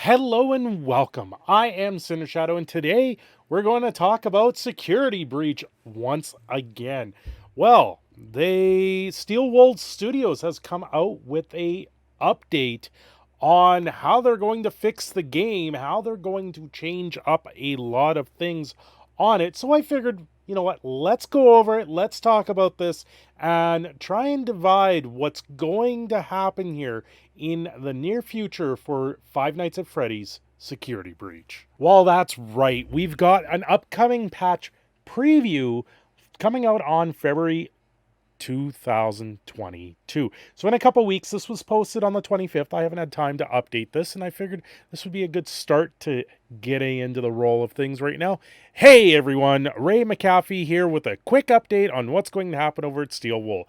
Hello and welcome. I am Cindershadow, and today we're going to talk about Security Breach once again. Well, Steelwold Studios has come out with a update on how they're going to fix the game, how they're going to change up a lot of things on it. So I figured, you know what, let's go over it, let's talk about this, and try and divide what's going to happen here in the near future for Five Nights at Freddy's Security Breach. Well, that's right. We've got an upcoming patch preview coming out on February 2022. So in a couple weeks, this was posted on the 25th. I haven't had time to update this, and I figured this would be a good start to getting into the roll of things right now. Hey everyone, Ray McAfee here with a quick update on what's going to happen over at Steelwool.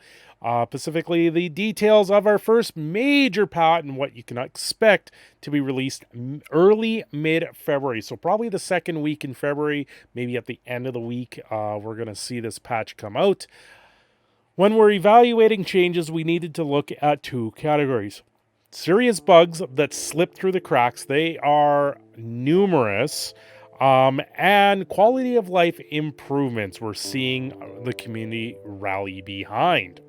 Specifically, the details of our first major patch and what you can expect to be released early mid-February. So probably the second week in February, maybe at the end of the week, we're going to see this patch come out. When we're evaluating changes, we needed to look at two categories. Serious bugs that slip through the cracks, they are numerous, and quality of life improvements we're seeing the community rally behind.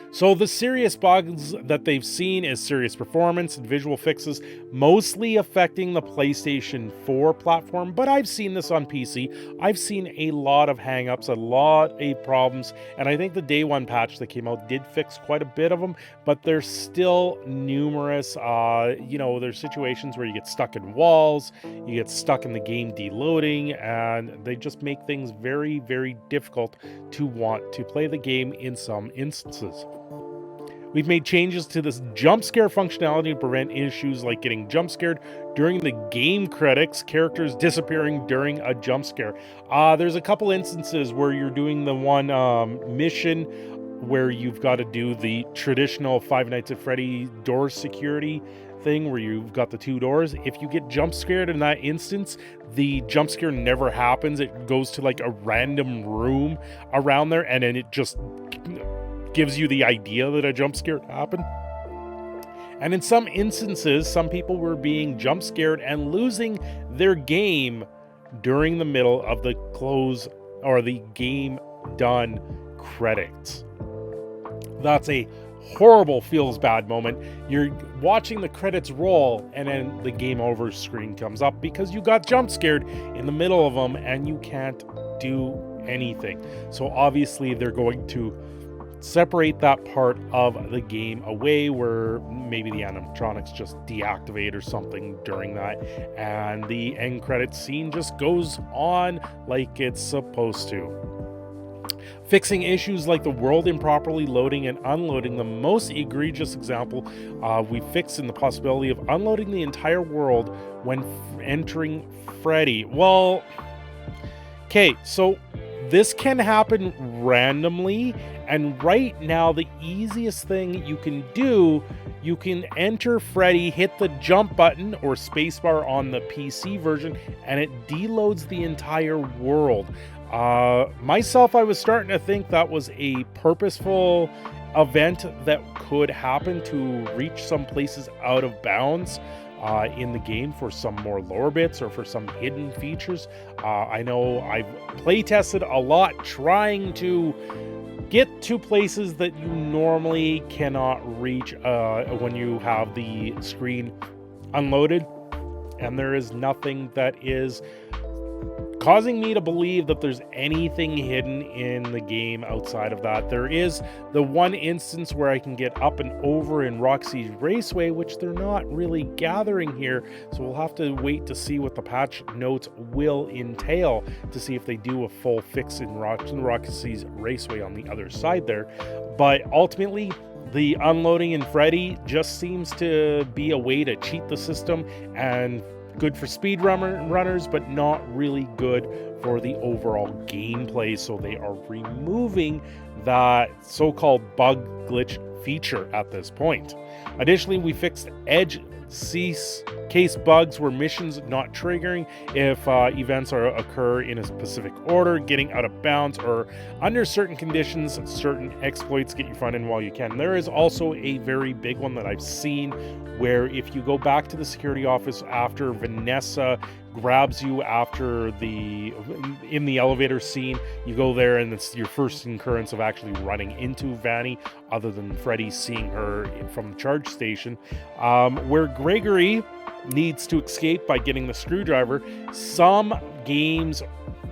So the serious bugs that they've seen is serious performance and visual fixes, mostly affecting the PlayStation 4 platform, but I've seen this on PC. I've seen a lot of hangups, a lot of problems, and I think the day one patch that came out did fix quite a bit of them, but there's still numerous, there's situations where you get stuck in walls, you get stuck in the game deloading, and they just make things very, very difficult to want to play the game in some instances. We've made changes to this jump scare functionality to prevent issues like getting jump scared during the game credits, characters disappearing during a jump scare. There's a couple instances where you're doing the one mission where you've got to do the traditional Five Nights at Freddy door security thing where you've got the two doors. If you get jump scared in that instance, the jump scare never happens. It goes to like a random room around there, and then it just gives you the idea that a jump scare happened. And in some instances, some people were being jump scared and losing their game during the middle of the close or the game done credits. That's a horrible feels bad moment. You're watching the credits roll and then the game over screen comes up because you got jump scared in the middle of them and you can't do anything. So obviously they're going to separate that part of the game away where maybe the animatronics just deactivate or something during that, and the end credits scene just goes on like it's supposed to. Fixing issues like the world improperly loading and unloading. The most egregious example we fixed in the possibility of unloading the entire world when entering Freddy. Well, okay, so this can happen randomly, and right now the easiest thing you can do, you can enter Freddy, hit the jump button or spacebar on the PC version, and it deloads the entire world. Myself, I was starting to think that was a purposeful event that could happen to reach some places out of bounds in the game for some more lore bits or for some hidden features. I know I've play tested a lot trying to get to places that you normally cannot reach when you have the screen unloaded, and there is nothing that is causing me to believe that there's anything hidden in the game outside of that. There is the one instance where I can get up and over in Roxy's Raceway, which they're not really gathering here, so we'll have to wait to see what the patch notes will entail to see if they do a full fix in Roxy's Raceway on the other side there. But ultimately, the unloading in Freddy just seems to be a way to cheat the system and good for speed runners, but not really good for the overall gameplay. So they are removing that so-called bug glitch feature at this point. Additionally, we fixed edge cease case bugs where missions not triggering if events occur in a specific order, getting out of bounds, or under certain conditions, certain exploits get you fun in while you can. There is also a very big one that I've seen where if you go back to the security office after Vanessa grabs you in the elevator scene, you go there and it's your first occurrence of actually running into Vanny, other than Freddy seeing her from the charge station, where Gregory needs to escape by getting the screwdriver. Some games,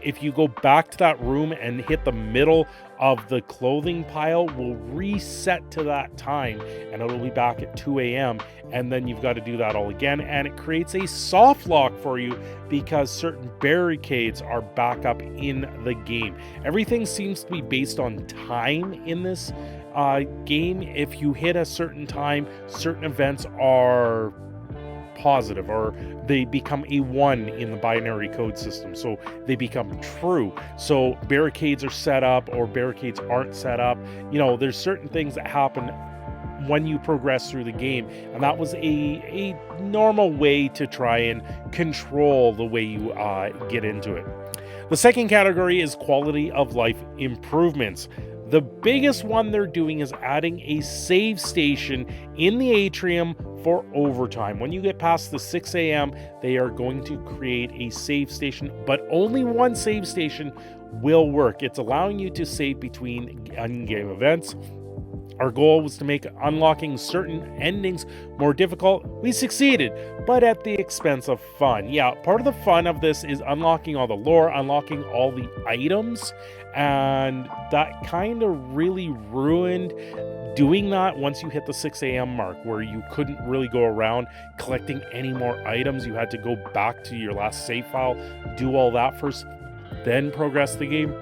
if you go back to that room and hit the middle of the clothing pile, will reset to that time and it'll be back at 2 a.m. and then you've got to do that all again, and it creates a soft lock for you because certain barricades are back up in the game. Everything seems to be based on time in this game. If you hit a certain time, certain events are positive, or they become a 1 in the binary code system, so they become true. So barricades are set up or barricades aren't set up. You know, there's certain things that happen when you progress through the game, and that was a normal way to try and control the way you get into it. The second category is quality of life improvements. The biggest one they're doing is adding a save station in the atrium for overtime. When you get past the 6 a.m., they are going to create a save station, but only one save station will work. It's allowing you to save between in-game events. Our goal was to make unlocking certain endings more difficult. We succeeded, but at the expense of fun. Yeah, part of the fun of this is unlocking all the lore, unlocking all the items, and that kind of really ruined doing that once you hit the 6 a.m. mark, where you couldn't really go around collecting any more items. You had to go back to your last save file, do all that first, then progress the game.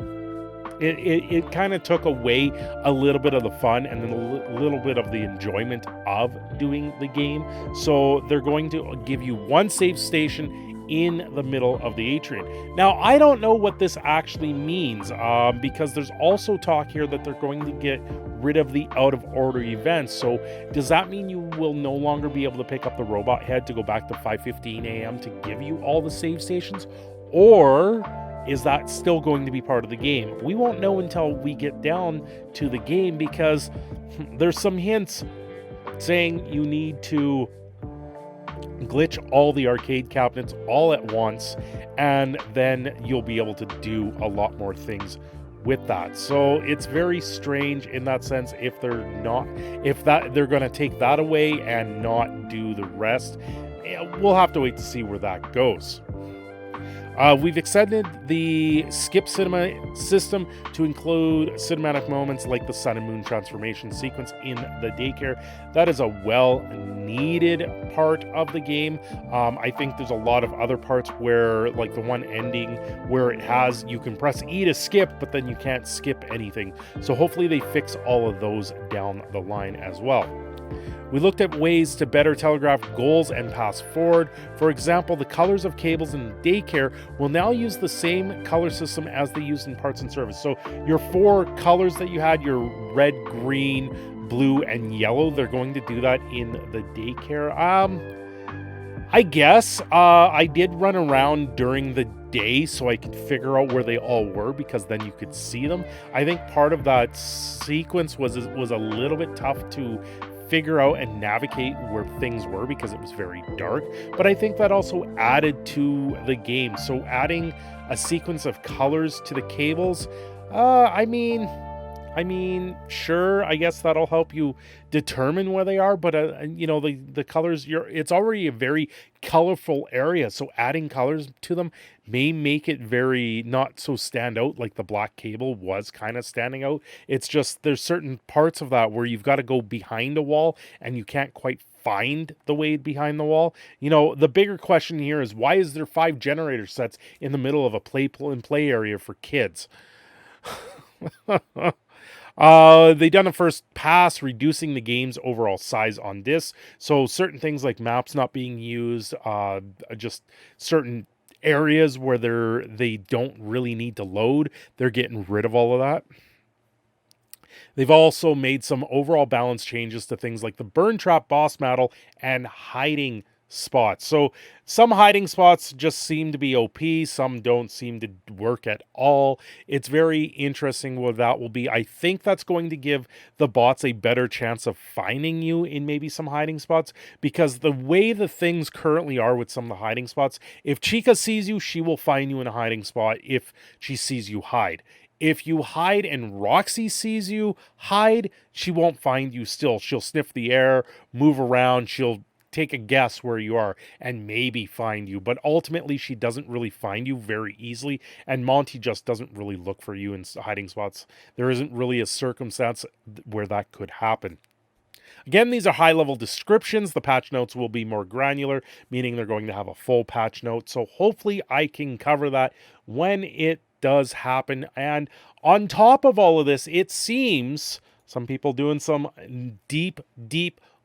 It kind of took away a little bit of the fun and then a little bit of the enjoyment of doing the game. So they're going to give you one save station in the middle of the atrium. Now, I don't know what this actually means, because there's also talk here that they're going to get rid of the out of order events. So does that mean you will no longer be able to pick up the robot head to go back to 5:15 a.m. to give you all the save stations? Or is that still going to be part of the game? We won't know until we get down to the game, because there's some hints saying you need to glitch all the arcade cabinets all at once, and then you'll be able to do a lot more things with that. So it's very strange in that sense if they're going to take that away and not do the rest. We'll have to wait to see where that goes. We've extended the skip cinema system to include cinematic moments like the sun and moon transformation sequence in the Daycare. That is a well-needed part of the game. I think there's a lot of other parts where, like the one ending where you can press E to skip, but then you can't skip anything. So hopefully they fix all of those down the line as well. We looked at ways to better telegraph goals and pass forward. For example, the colors of cables in Daycare will now use the same color system as they used in parts and service. So your 4 colors that you had, your red, green, blue, and yellow, they're going to do that in the Daycare. I guess I did run around during the day so I could figure out where they all were, because then you could see them. I think part of that sequence was a little bit tough to figure out and navigate where things were because it was very dark, but I think that also added to the game. So adding a sequence of colors to the cables, I mean, sure, I guess that'll help you determine where they are, but the colors, it's already a very colorful area, so adding colors to them may make it very not so stand out, like the black cable was kind of standing out. It's just there's certain parts of that where you've got to go behind a wall and you can't quite find the way behind the wall. The bigger question here is, why is there 5 generator sets in the middle of a play area for kids? They done a first pass reducing the game's overall size on disc. So certain things like maps not being used, just certain areas where they don't really need to load, they're getting rid of all of that. They've also made some overall balance changes to things like the burn trap boss battle and hiding spots. So some hiding spots just seem to be OP, some don't seem to work at all. It's very interesting what that will be. I think that's going to give the bots a better chance of finding you in maybe some hiding spots, because the way the things currently are with some of the hiding spots, if Chica sees you, she will find you in a hiding spot if she sees you hide. If you hide and Roxy sees you hide, she won't find you still. She'll sniff the air, move around, she'll take a guess where you are and maybe find you. But ultimately, she doesn't really find you very easily. And Monty just doesn't really look for you in hiding spots. There isn't really a circumstance where that could happen. Again, these are high-level descriptions. The patch notes will be more granular, meaning they're going to have a full patch note. So hopefully I can cover that when it does happen. And on top of all of this, it seems some people doing some deep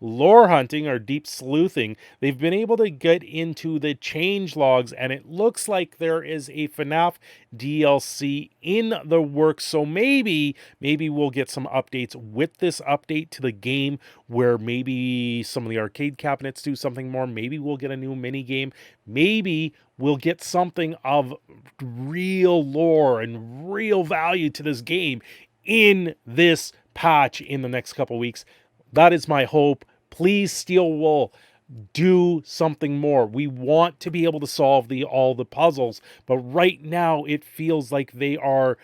lore hunting or deep sleuthing, they've been able to get into the change logs, and it looks like there is a FNAF DLC in the works. So maybe we'll get some updates with this update to the game, where maybe some of the arcade cabinets do something more. Maybe we'll get a new mini game. Maybe we'll get something of real lore and real value to this game in this patch in the next couple weeks. That is my hope. Please, Steel Wool, do something more. We want to be able to solve all the puzzles, but right now it feels like they are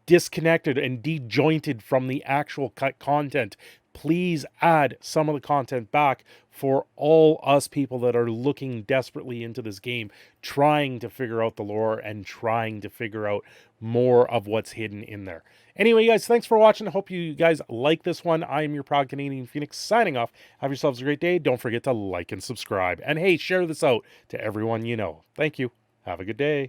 disconnected and disjointed from the actual content. Please add some of the content back for all us people that are looking desperately into this game, trying to figure out the lore and trying to figure out more of what's hidden in there. Anyway, guys, thanks for watching. I hope you guys like this one. I am your proud Canadian Phoenix signing off. Have yourselves a great day. Don't forget to like and subscribe. And hey, share this out to everyone you know. Thank you. Have a good day.